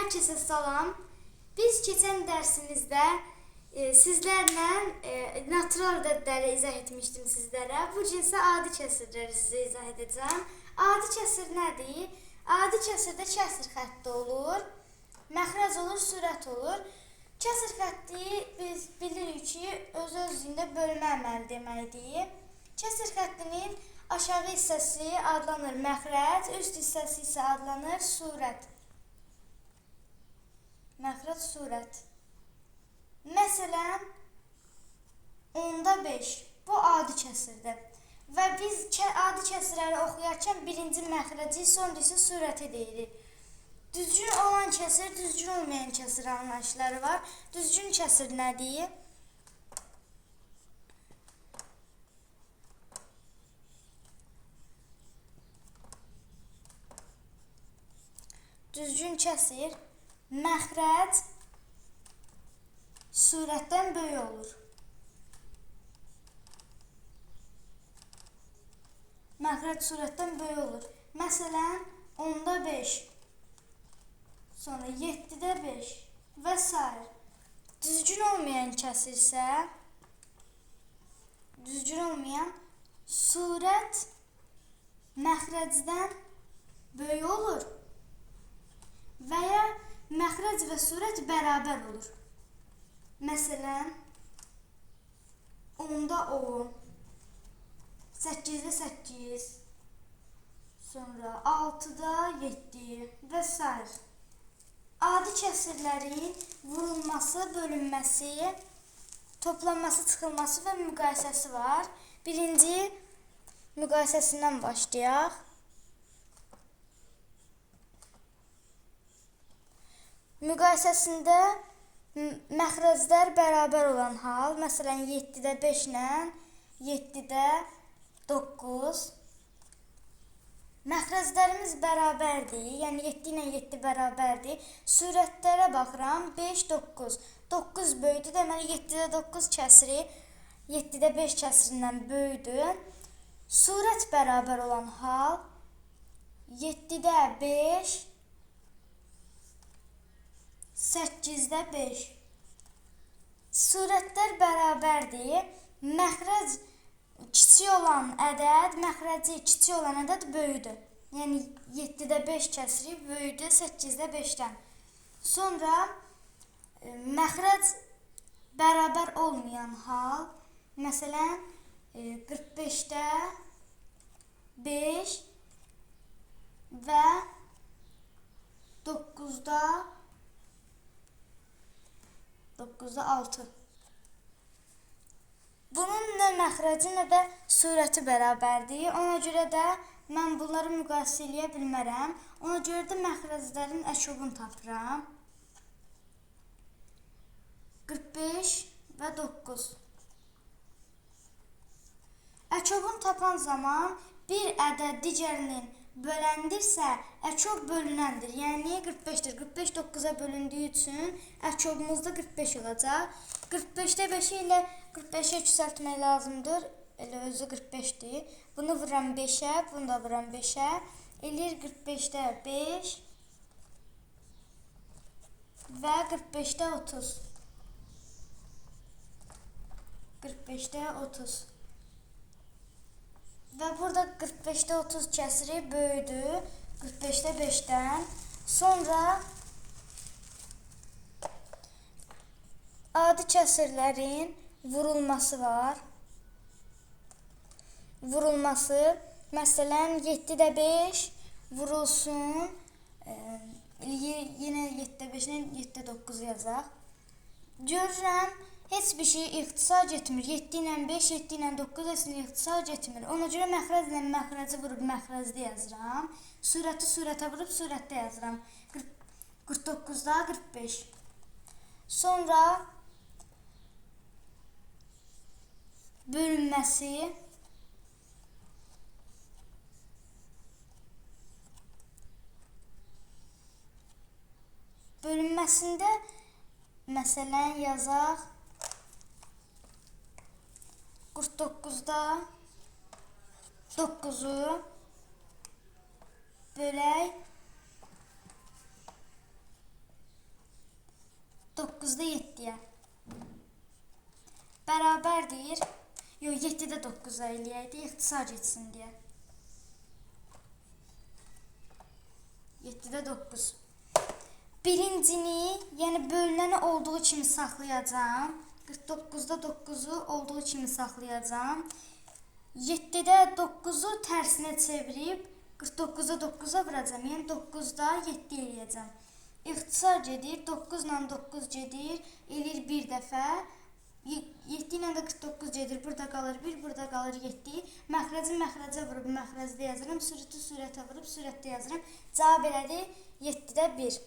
Herkese salam. Biz keçən dərsimizdə sizlərlə natural ədədləri izah etmişdim sizlərə. Bu gün isə adi kəsirləri sizə izah edəcəm. Adi kəsir nədir? Adi kəsirdə kəsir xətti olur, məxrəc olur, sürət olur. Kəsir xətti biz bilirik ki, öz-özlüyündə bölmə əməli deməkdir. Kəsir xəttinin aşağı hissəsi adlanır məxrəc, üst hissəsi isə adlanır surət. Məxrəc, surət. Məsələn, 5. Bu adi kəsirdir. Və biz adi kəsirləri oxuyarkən birinci məxrəci, sonra isə surəti deyirik. Düzgün olan kəsir, düzgün olmayan kəsir anlayışları var. Düzgün kəsir nədir? Düzgün kəsir məxrəc surətdən böyük olur. Məxrəc surətdən böyük olur. Məsələn, 5, sonra 5 və s. Düzgün olmayan kəsir isə, düzgün olmayan surət məxrəcdən böyük olur və ya məxrəc və surət bərabər olur. Məsələn, 10, 8-də 8, sonra 6-da 7 və s. Adi kəsirlərin vurulması, bölünməsi, toplanması, çıxılması və müqayisəsi var. Birinci müqayisəsindən başlayaq. Müqayisəsində məxrəclər bərabər olan hal, məsələn 7-də 5 ilə 7-də 9. Məxrəclərimiz bərabərdir, yəni 7 ilə 7 bərabərdir. Surətlərə baxıram, 5, 9. 9 böyükdür, deməli 7-də 9 kəsiri 7-də 5 kəsirindən böyükdür. Surət bərabər olan hal 7-də 5, 8-də 5. Surətlər bərabərdir. Məxrəc kiçik olan ədəd, məxrəci kiçik olan ədəd böyükdür. Yəni 7-də 5 kəsiri böyükdür 8-də 5-dən. Sonra məxrəc bərabər olmayan hal, məsələn 45-də 5 və 9-da 6. Bunun nə məxrəci, nə də surəti bərabərdir. Ona görə də mən bunları müqayisə edə bilmərəm. Ona görə də məxrəclərin əşobunu tapıram. 45 və 9. Əşobunu tapan zaman bir ədəd digərinin böləndirsə, əşob bölünəndir. Yəni 45-dir. 45 9-a bölündüyü üçün əşobumuzda 45 olacaq. 45-də 5 ilə 45-ə yüksəltmək lazımdır. Elə özü 45-dir. Bunu vuram 5-ə, bunu da vuram 5-ə. Eləyir 45-də 5 və 45-də 30. 45-də 30. Və burada 45-də 30 kəsiri böyükdür 45-də 5-dən. Sonra adi kəsirlərin vurulması var. Vurulması, məsələn 7-də 5 vurulsun, yenə 7-də 5 ilə 7-də 9 yazaq. Görürəm, heç bir şey ixtisar getmir. 7 ilə 5, 7 ilə 9 əslində ixtisar getmir. Ona görə məxrəclə məxrəci vurub məxrəcdə yazıram. Surəti surətə vurub surətdə yazıram. 49-da 45. Sonra bölünməsi. Bölünməsində məsələn yazaq 49-da 9-u bölək 9'da 7'yə. Bərabərdir. Yox, 7-də 9'a eləyəydi, ixtisar getsin deyə. 7-də 9. Birincini, yəni bölünəni olduğu kimi saxlayacağam. 49'da 9'u olduğu kimi saxlayacağam. 7'də 9'u tərsinə çevirib 49'da 9'a vuracağam. Yəni 9'da 7 eləyəcəm. İxtisar gedir. 9 ilə 9 gedir. Eləyir bir dəfə. 7 ilə də 49 gedir. Burada qalır 1, burada qalır 7. Məxrəci məxrəcə vurub məxrəcdə yazıram. Sürəti sürətə vurub sürətdə yazıram. Cavab elədi 7-də 1.